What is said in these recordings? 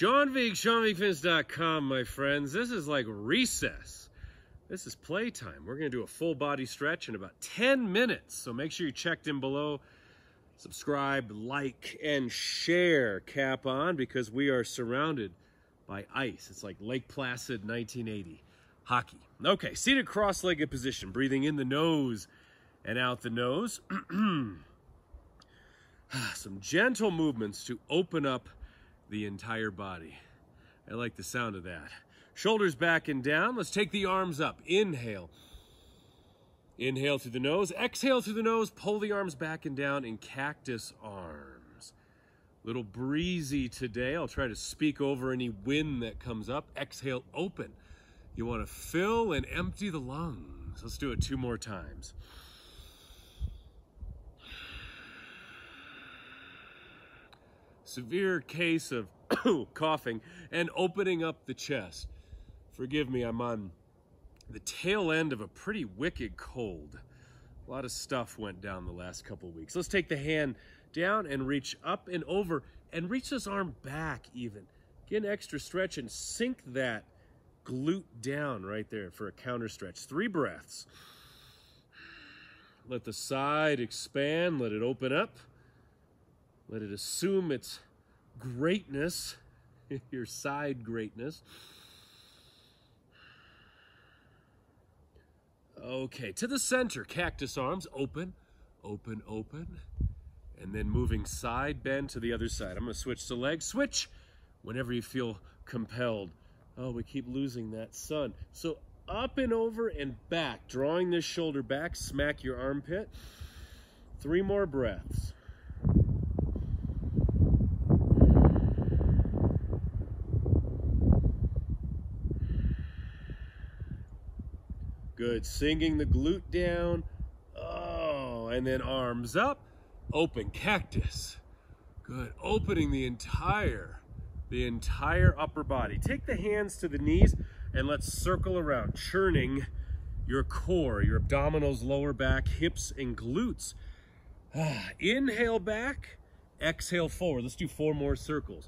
Sean Viek, SeanViekFitness.com, my friends. This is like recess. This is playtime. We're going to do a full body stretch in about 10 minutes. So make sure you checked in below. Subscribe, like, and share. Cap on, because we are surrounded by ice. It's like Lake Placid 1980 hockey. Okay, seated cross-legged position. Breathing in the nose and out the nose. Some gentle movements to open up the entire body. I like the sound of that. Shoulders back and down. Let's take the arms up. Inhale. Inhale through the nose. Exhale through the nose. Pull the arms back and down in cactus arms. Little breezy today. I'll try to speak over any wind that comes up. Exhale, open. You want to fill and empty the lungs. Let's do it 2 more times. Severe case of coughing and opening up the chest. Forgive me, I'm on the tail end of a pretty wicked cold. A lot of stuff went down the last couple of weeks. Let's take the hand down and reach up and over and reach this arm back even. Get an extra stretch and sink that glute down right there for a counter stretch. 3 breaths. Let the side expand, let it open up. Let it assume its greatness, your side greatness. Okay, to the center, cactus arms, open, open, open. And then moving side bend to the other side. I'm going to switch to legs. Switch whenever you feel compelled. Oh, we keep losing that sun. So up and over and back, drawing this shoulder back, smack your armpit. 3 more breaths. Good, sinking the glute down. Oh, and then arms up, open, cactus. Good, opening the entire upper body. Take the hands to the knees and let's circle around, churning your core, your abdominals, lower back, hips, and glutes. Inhale back, exhale forward. Let's do 4 more circles.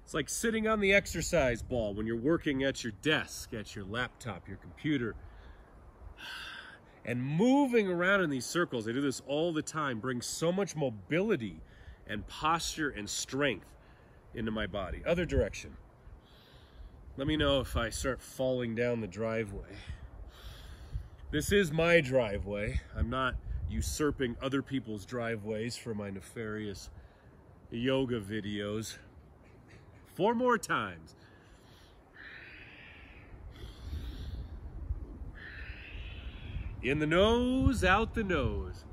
It's like sitting on the exercise ball when you're working at your desk, at your laptop, your computer. And moving around in these circles, I do this all the time, brings so much mobility and posture and strength into my body. Other direction. Let me know if I start falling down the driveway. This is my driveway. I'm not usurping other people's driveways for my nefarious yoga videos. 4 more times. In the nose, out the nose.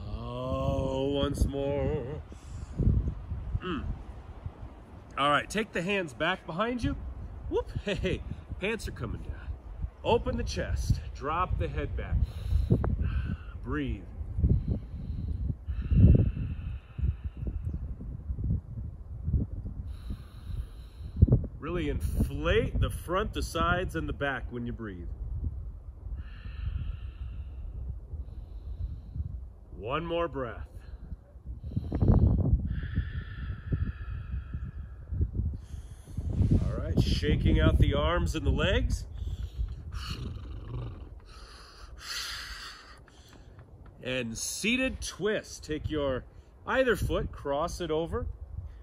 Oh, once more. All right, take the hands back behind you. Whoop, hey, pants are coming down. Open the chest, drop the head back. Breathe. Really inflate the front, the sides, and the back when you breathe. 1 more breath. All right, shaking out the arms and the legs. And seated twist. Take your either foot, cross it over,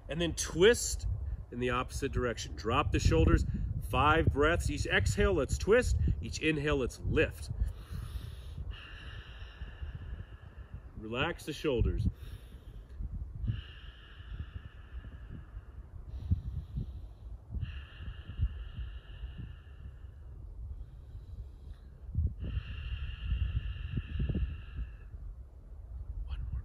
and then twist in the opposite direction. Drop the shoulders. 5 breaths. Each exhale, let's twist. Each inhale, let's lift. Relax the shoulders. One more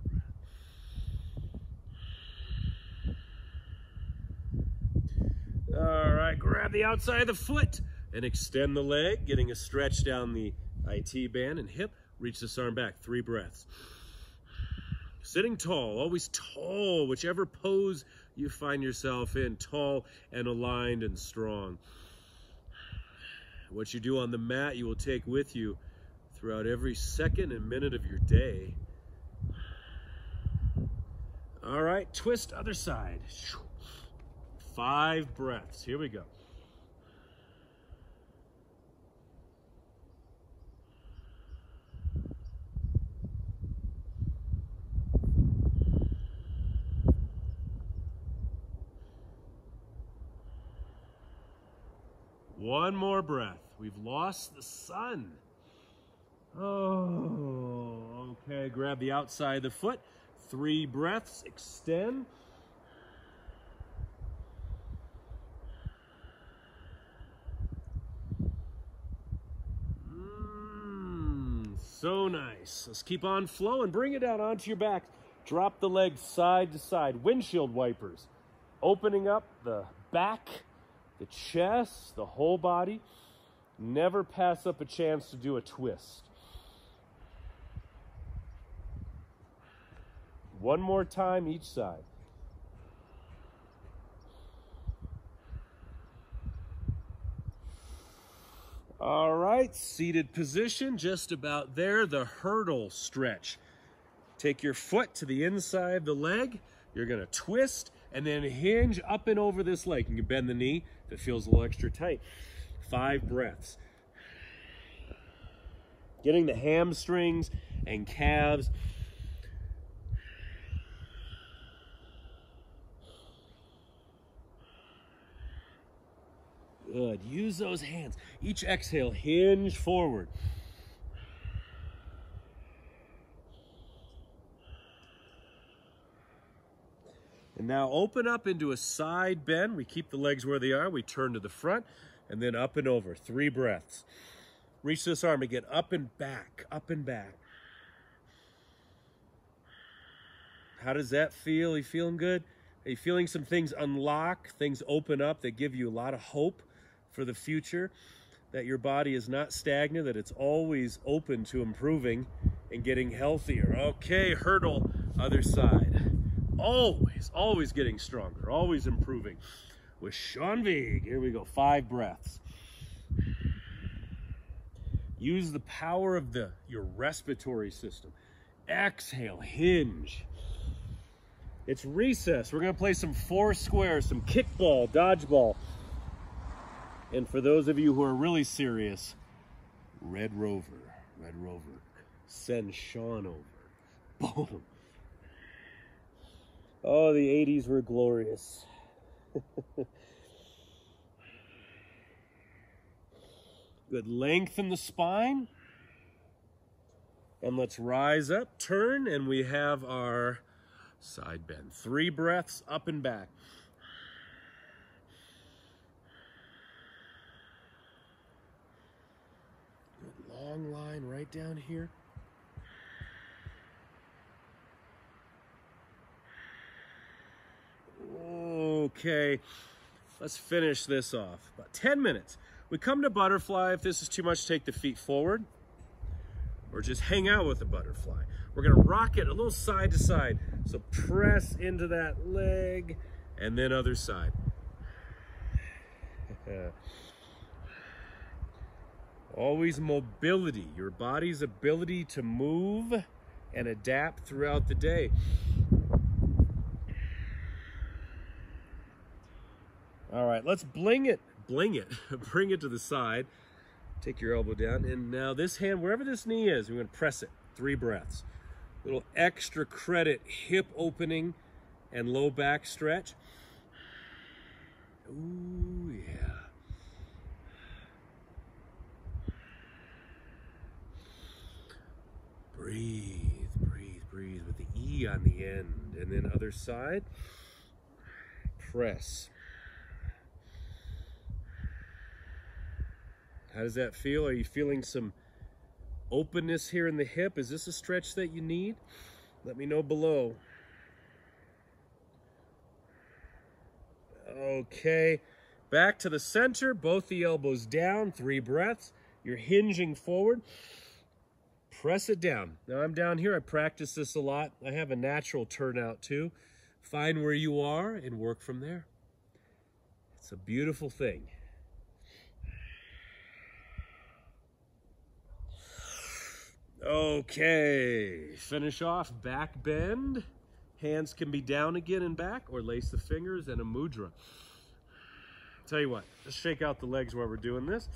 breath. All right, grab the outside of the foot and extend the leg, getting a stretch down the IT band and hip. Reach this arm back. 3 breaths. Sitting tall, always tall, whichever pose you find yourself in, tall and aligned and strong. What you do on the mat, you will take with you throughout every second and minute of your day. All right, twist other side. 5 breaths. Here we go. One more breath. We've lost the sun. Oh, okay. Grab the outside of the foot. 3 breaths. Extend. So nice. Let's keep on flowing. Bring it down onto your back. Drop the legs side to side. Windshield wipers. Opening up the back, the chest, the whole body. Never pass up a chance to do a twist. One more time each side. All right, seated position, just about there, the hurdle stretch. Take your foot to the inside of the leg. You're gonna twist and then hinge up and over this leg. You can bend the knee if it feels a little extra tight. 5 breaths. Getting the hamstrings and calves. Good. Use those hands. Each exhale, hinge forward. And now open up into a side bend. We keep the legs where they are. We turn to the front and then up and over. 3 breaths. Reach this arm again. Up and back. Up and back. How does that feel? Are you feeling good? Are you feeling some things unlock, things open up that give you a lot of hope for the future? That your body is not stagnant, that it's always open to improving and getting healthier. Okay, hurdle, other side. Always getting stronger, always improving. With Schanvig, here we go, 5 breaths. Use the power of your respiratory system. Exhale, hinge. It's recess. We're gonna play some 4 squares, some kickball, dodgeball. And for those of you who are really serious, Red Rover, send Sean over. Boom. Oh, the 80s were glorious. Good, lengthen the spine. And let's rise up, turn, and we have our side bend. 3 breaths, up and back. Good, long line right down here. Okay, let's finish this off. About 10 minutes. We come to butterfly. If this is too much, take the feet forward. Or just hang out with the butterfly. We're gonna rock it a little side to side. So press into that leg and then other side. Always mobility, your body's ability to move and adapt throughout the day. All right, let's bling it, bring it to the side. Take your elbow down, and now this hand, wherever this knee is, we're gonna press it. 3 breaths. Little extra credit, hip opening and low back stretch. Ooh, yeah. Breathe, breathe, breathe with the E on the end. And then other side, press. How does that feel? Are you feeling some openness here in the hip? Is this a stretch that you need? Let me know below. Okay, back to the center, both the elbows down, 3 breaths. You're hinging forward. Press it down. Now I'm down here, I practice this a lot. I have a natural turnout too. Find where you are and work from there. It's a beautiful thing. Okay, finish off, back bend. Hands can be down again and back, or lace the fingers and a mudra. Tell you what, just shake out the legs while we're doing this.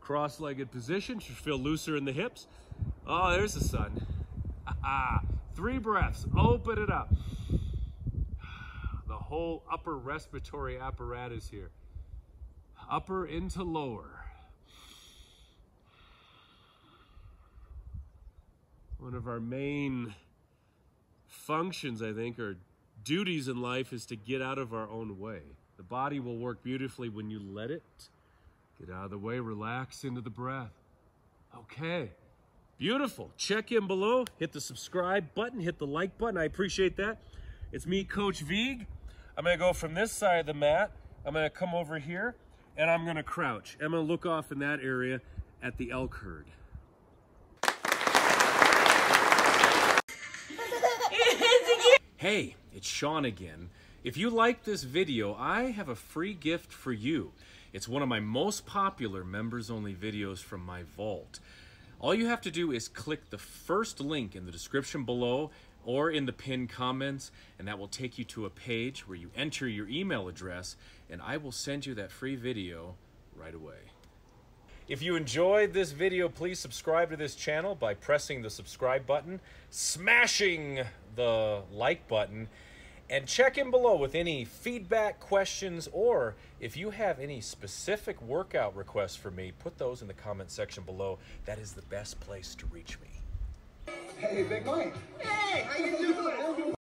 Cross-legged position, should feel looser in the hips. Oh, there's the sun. 3 breaths, open it up. The whole upper respiratory apparatus here. Upper into lower. One of our main functions, I think, or duties in life is to get out of our own way. The body will work beautifully when you let it. Get out of the way, relax into the breath. Okay, beautiful. Check in below, hit the subscribe button, hit the like button. I appreciate that. It's me, Coach Vieg. I'm gonna go from this side of the mat. I'm gonna come over here and I'm gonna crouch. I'm gonna look off in that area at the elk herd. Hey, it's Sean again. If you like this video, I have a free gift for you. It's one of my most popular members-only videos from my vault. All you have to do is click the first link in the description below or in the pinned comments, and that will take you to a page where you enter your email address, and I will send you that free video right away. If you enjoyed this video, please subscribe to this channel by pressing the subscribe button, smashing the like button, and check in below with any feedback, questions, or if you have any specific workout requests for me, put those in the comment section below. That is the best place to reach me. Hey, Big Mike. Hey, how you doing?